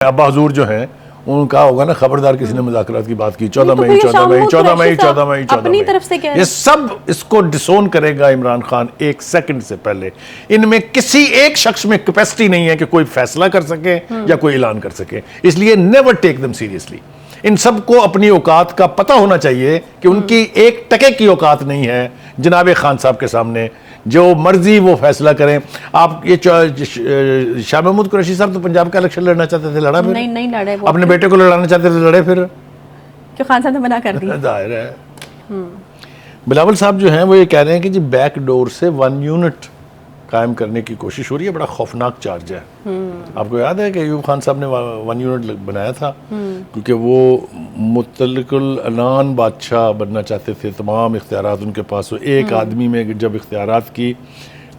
अब्बा हुजूर जो हैं उनका होगा ना, खबरदार किसी ने मुज़ाकरात की बात की 14 मई अपनी तरफ से ये सब इसको डिसोन करेगा इमरान खान एक सेकंड से पहले। इनमें किसी एक शख्स में कैपेसिटी नहीं है कि कोई फैसला कर सके या कोई ऐलान कर सके, इसलिए नेवर टेक देम सीरियसली। इन सबको अपनी औकात का पता होना चाहिए कि उनकी एक टके की औकात नहीं है जनाब खान साहब के सामने, जो मर्जी वो फैसला करें। आप ये शाह महमूद कुरैशी साहब तो पंजाब का इलेक्शन लड़ना चाहते थे, लड़ा फिर? नहीं लड़े। अपने बेटे को लड़ाना चाहते थे, लड़े फिर? क्यों खान साहब ने मना कर दिया? जाहिर है। बिलावल साहब जो हैं वो ये कह रहे हैं कि जी बैक डोर से 1 यूनिट कायम करने की कोशिश हो रही है, बड़ा खौफनाक चार्ज है। आपको याद है कि अयूब खान साहब ने 1 यूनिट बनाया था क्योंकि वो मुतलकुल अनान बादशाह बनना चाहते थे, तमाम इख्तियारात उनके पास हो। एक आदमी में जब इख्तियारात की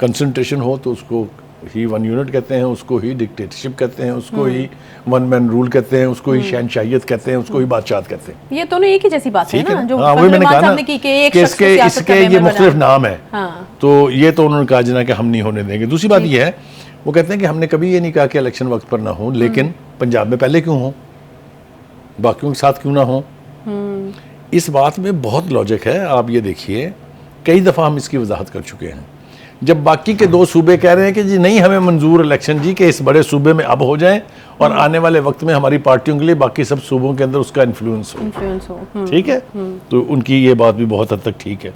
कंसंट्रेशन हो तो उसको ही 1 यूनिट कहते हैं, उसको ही डिक्टेटरशिप कहते हैं, उसको ही 1 मैन रूल कहते हैं, उसको ही शहनशाहियत कहते हैं, उसको ही बादशाहत कहते हैं। ये दोनों एक ही जैसी बात है ना, जो वही मैंने कहा ना कि इसके ये मुख्तलिफ नाम है। तो ये तो उन्होंने कहा जना कि हम नहीं होने देंगे। दूसरी बात ये है, वो कहते हैं कि हमने कभी ये नहीं कहा कि इलेक्शन वक्त पर ना हो, लेकिन पंजाब में पहले क्यों हो, बाकियों के साथ क्यों ना हो। इस बात में बहुत लॉजिक है। आप ये देखिए, कई दफ़ा हम इसकी वजाहत कर चुके हैं। जब बाकी के 2 सूबे कह रहे हैं कि जी नहीं हमें मंजूर इलेक्शन जी के इस बड़े सूबे में अब हो जाएं और आने वाले वक्त में हमारी पार्टियों के लिए बाकी सब सूबों के अंदर उसका इन्फ्लुएंस हो, ठीक है, तो उनकी ये बात भी बहुत हद तक ठीक है।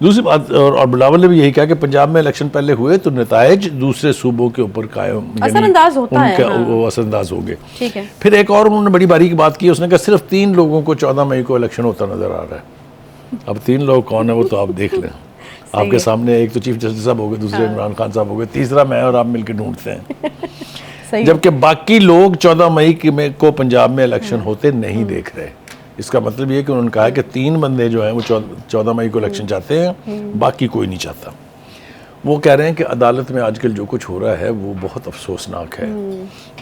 दूसरी बात, और बिलावल ने भी यही कहा कि पंजाब में इलेक्शन पहले हुए तो नताइज दूसरे सूबों के ऊपर कायम असरअंदाज होता है, वो असरअंदाज हो गए। ठीक है। फिर एक और उन्होंने बड़ी बारीक बात की, उसने कहा सिर्फ 3 लोगों को 14 मई को इलेक्शन होता नजर आ रहा है। अब 3 लोग कौन है वो तो आप देख लें। आपके सामने एक तो चीफ जस्टिस साहब हो गए, दूसरे इमरान खान साहब हो गए, तीसरा मैं और आप मिलकर ढूंढते हैं। जबकि बाकी लोग 14 मई को पंजाब में इलेक्शन होते नहीं देख रहे। इसका मतलब ये कि उन्होंने कहा कि 3 बंदे जो हैं वो 14 मई को इलेक्शन चाहते हैं, बाकी कोई नहीं चाहता। वो कह रहे हैं कि अदालत में आजकल जो कुछ हो रहा है वो बहुत अफसोसनाक है,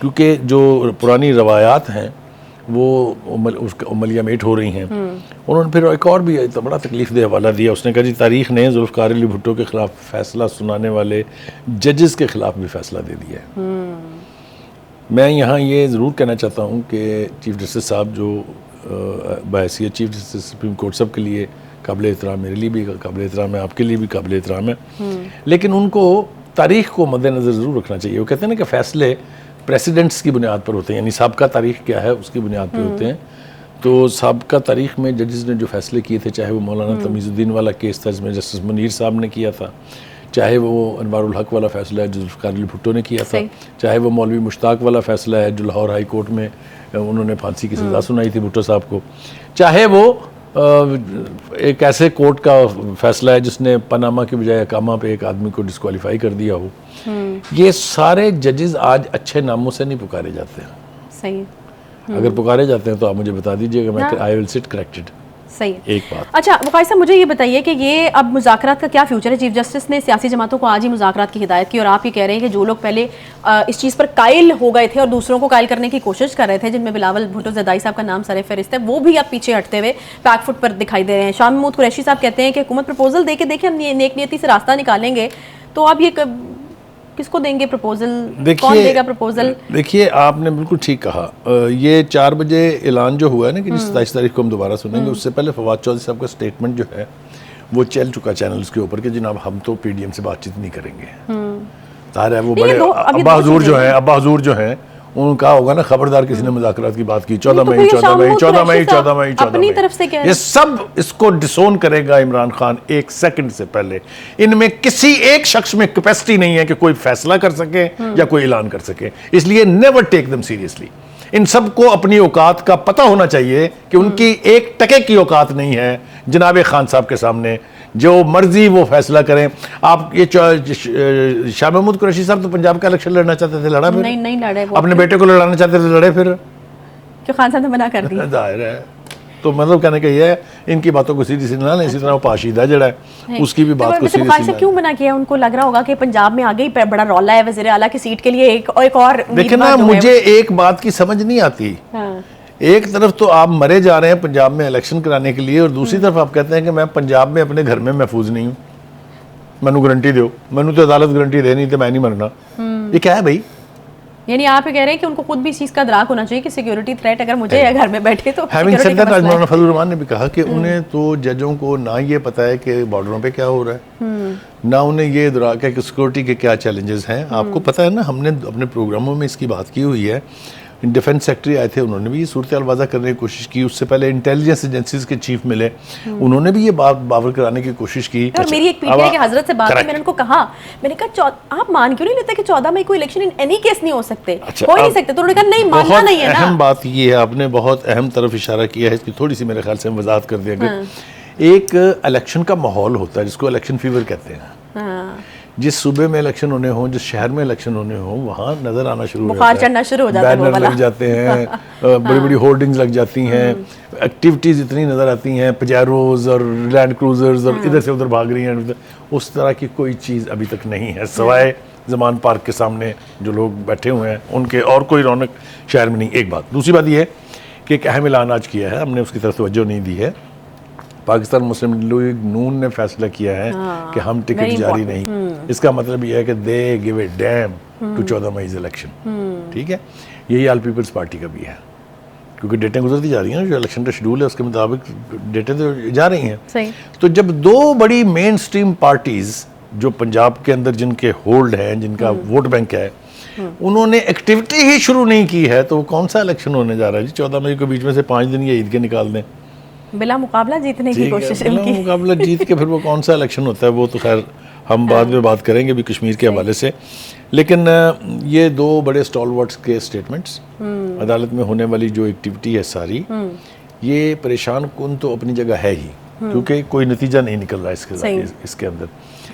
क्योंकि जो पुरानी रवायात हैं वो उसका उमलियामेट हो रही हैं। उन्होंने फिर एक और भी तो बड़ा तकलीफ दे हवाला दिया। उसने कहा जी तारीख ने जुल्फ़िकार अली भुट्टो के ख़िलाफ़ फ़ैसला सुनाने वाले जजेस के ख़िलाफ़ भी फ़ैसला दे दिया है। मैं यहाँ ये ज़रूर कहना चाहता हूँ कि चीफ़ जस्टिस साहब जो बहैसियत चीफ़ जस्टिस सुप्रीम कोर्ट सब के लिए काबिल एहतराम, मेरे लिए भी काबिल एहतराम है, आपके लिए भी काबिल एहतराम है, लेकिन उनको तारीख़ को मद्देनज़र ज़रूर रखना चाहिए। वो कहते हैं ना कि फ़ैसले प्रेसिडेंट्स की बुनियाद पर होते हैं, यानी साबका तारीख क्या है उसकी बुनियाद पर होते हैं। तो साबका तारीख में जजेस ने जो फैसले किए थे, चाहे वो मौलाना तमीज़ुद्दीन वाला केस था जिसमें जस्टिस मुनीर साहब ने किया था, चाहे वो अनवारुल हक वाला फैसला है जो जुल्फ़िकार अली भुट्टो ने किया था, चाहे वो मौलवी मुश्ताक वाला फैसला है जो लाहौर हाई कोर्ट में उन्होंने फांसी की सज़ा सुनाई थी भुट्टो साहब को, चाहे वो एक ऐसे कोर्ट का फैसला है जिसने पनामा की बजाय अकामा पे एक आदमी को डिस्क्वालीफाई कर दिया हो। ये सारे जजेस आज अच्छे नामों से नहीं पुकारे जाते हैं। सही। अगर पुकारे जाते हैं तो आप मुझे बता दीजिएगा, मैं आई विल सिट करेक्टेड। सही। एक बात। अच्छा वकाई साहब, मुझे ये बताइए कि ये अब मुज़ाकरात का क्या फ्यूचर है? चीफ जस्टिस ने सियासी जमातों को आज ही मुज़ाकरात की हिदायत की और आप ये कह रहे हैं कि जो लोग पहले इस चीज़ पर कायल हो गए थे और दूसरों को कायल करने की कोशिश कर रहे थे, जिनमें बिलावल भुट्टो ज़रदारी साहब का नाम सर फहरिस्त है, वो भी अब पीछे हटते हुए बैक फुट पर दिखाई दे रहे हैं। शाह महमूद कुरैशी साहब कहते हैं कि हुकूमत प्रपोजल दे के देखिए हम नेक नियति से रास्ता निकालेंगे, तो आप ये किसको देंगे प्रपोजल? कौन देगा प्रपोजल? देखिए आपने बिल्कुल ठीक कहा। ये 4 बजे ऐलान जो हुआ है ना कि 27 तारीख को हम दोबारा सुनेंगे, उससे पहले फवाद चौधरी साहब का स्टेटमेंट जो है वो चल चुका चैनल्स के ऊपर कि जनाब हम तो पीडीएम से बातचीत नहीं करेंगे। तार है वो बड़े अब्बा हुजूर जो हैं उनका होगा ना, खबरदार किसी ने मुज़ाकरात की बात की 14 मई अपनी तरफ से ये सब इसको डिसोन करेगा इमरान खान एक सेकंड से पहले। इनमें किसी एक शख्स में कैपेसिटी नहीं है कि कोई फैसला कर सके या कोई ऐलान कर सके, इसलिए नेवर टेक देम सीरियसली। इन सबको अपनी औकात का पता होना चाहिए कि उनकी एक टके की औकात नहीं है जनाब खान साहब के सामने, जो मर्जी वो फैसला करें। आप ये शाह महमूद कुरैशी साहब तो पंजाब का इलेक्शन लड़ना चाहते थे, लड़ा फिर? नहीं लड़े। अपने बेटे को लड़ाना चाहते थे, लड़े फिर? क्यों खान साहब ने मना कर दिया? जाहिर है। तो मतलब कहने का ये है, इनकी बातों को सीधी सीधी ना लें, इसी तरह वो पाशीदा जड़ा है उसकी भी बात को सीधी सीधी। क्यों मना किया? उनको लग रहा होगा कि पंजाब में आगे ही बड़ा रौला है, वज़ीर आला की सीट के लिए एक और। देखिए ना, मुझे एक बात की समझ नहीं आती। एक तरफ तो आप मरे जा रहे हैं पंजाब में इलेक्शन कराने के लिए और दूसरी तरफ आप कहते हैं कि मैं पंजाब में अपने घर में महफूज नहीं हूँ, मैनू गारंटी दो, मैनू तो अदालत गारंटी दे नहीं तो मैं नहीं मरना। ये क्या है भाई? यानी आप ये कह रहे हैं कि उनको खुद भी इस चीज़ का इदराक होना चाहिए कि सिक्योरिटी थ्रेट अगर मुझे है घर में बैठे तो हैविंग security सेड का दैट, आज मसला है। मौलाना फजलुर रहमान ने भी कहा कि उन्हें तो जजों को ना ये पता है कि बॉर्डरों पे क्या हो रहा है, ना उन्हें ये इदराक है कि सिक्योरिटी के क्या चैलेंजेस हैं। आपको पता है ना, हमने अपने प्रोग्रामों में इसकी बात की हुई है। डिफेंस सेक्रेटरी आए थे, उन्होंने भी ये सूरत वाज़ा करने की कोशिश की। उससे पहले इंटेलिजेंस एजेंसीज के चीफ मिले, उन्होंने भी ये बात बावर कराने की कोशिश की। और मेरी एक पीटीआई के हजरत से बात हुई, मैंने उनको कहा, मैंने कहा आप मान क्यों नहीं लेते कि 14 मई को इलेक्शन इन एनी केस नहीं हो सकते, हो ही नहीं सकते। तो उन्होंने कहा नहीं, मानना नहीं है ना। अहम बात ये है, आपने बहुत अहम तरफ इशारा किया है, इसकी थोड़ी सी मेरे ख्याल से हम वजाहत कर देंगे। एक इलेक्शन का माहौल होता है जिसको इलेक्शन फीवर कहते हैं। जिस सूबे में इलेक्शन होने हों, जिस शहर में इलेक्शन होने हों, वहाँ नजर आना शुरू हो जाता है, बुखार चढ़ना शुरू हो जाता है, बैनर लग जाते हैं, बड़ी बड़ी होर्डिंग्स लग जाती हैं, एक्टिविटीज इतनी नजर आती हैं, पजारोज और लैंड क्रूजर्स और इधर से उधर भाग रही हैं। उस तरह की कोई चीज़ अभी तक नहीं है, सवाए जमान पार्क के सामने जो लोग बैठे हुए हैं उनके, और कोई रौनक शहर में नहीं। एक बात। दूसरी बात यह है कि एक अहम ऐलान आज किया है, हमने उसकी तरफ तवज्जो नहीं दी है। पाकिस्तान मुस्लिम लीग नून ने फैसला किया है कि हम टिकट जारी नहीं। इसका मतलब यह है कि they give a damn to 14 May election. ठीक है, यही आल पीपल्स पार्टी का भी है, क्योंकि डेटें गुजरती जा रही हैं, जो इलेक्शन का शेड्यूल है उसके मुताबिक डेटें तो जा रही हैं। सही। तो जब दो बड़ी मेन स्ट्रीम पार्टीज जो पंजाब के अंदर जिनके होल्ड हैं, जिनका वोट बैंक है, उन्होंने एक्टिविटी ही शुरू नहीं की है, तो कौन सा इलेक्शन होने जा रहा है जी? 14 मई को बीच में से 5 दिन ये ईद के निकाल दें, बिला मुकाबला जीतने की कोशिश है उनकी। मुकाबला जीत के फिर वो कौन सा इलेक्शन होता है, वो तो खैर हम बाद में बात करेंगे भी कश्मीर के हवाले से। लेकिन ये दो बड़े स्टॉलवर्ड्स के स्टेटमेंट्स, अदालत में होने वाली जो एक्टिविटी है सारी, ये परेशान कुन तो अपनी जगह है ही, क्योंकि कोई नतीजा नहीं निकल रहा इसके अंदर।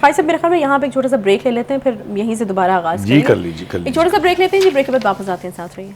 भाई साहब, मेरे ख्याल में यहाँ पे एक छोटा सा ब्रेक ले लेते हैं, फिर यहीं से दोबारा आगाज जी कर लीजिए। एक छोटा सा ब्रेक लेते हैं जी, ब्रेक के बाद वापस आते हैं, साथ रहिए।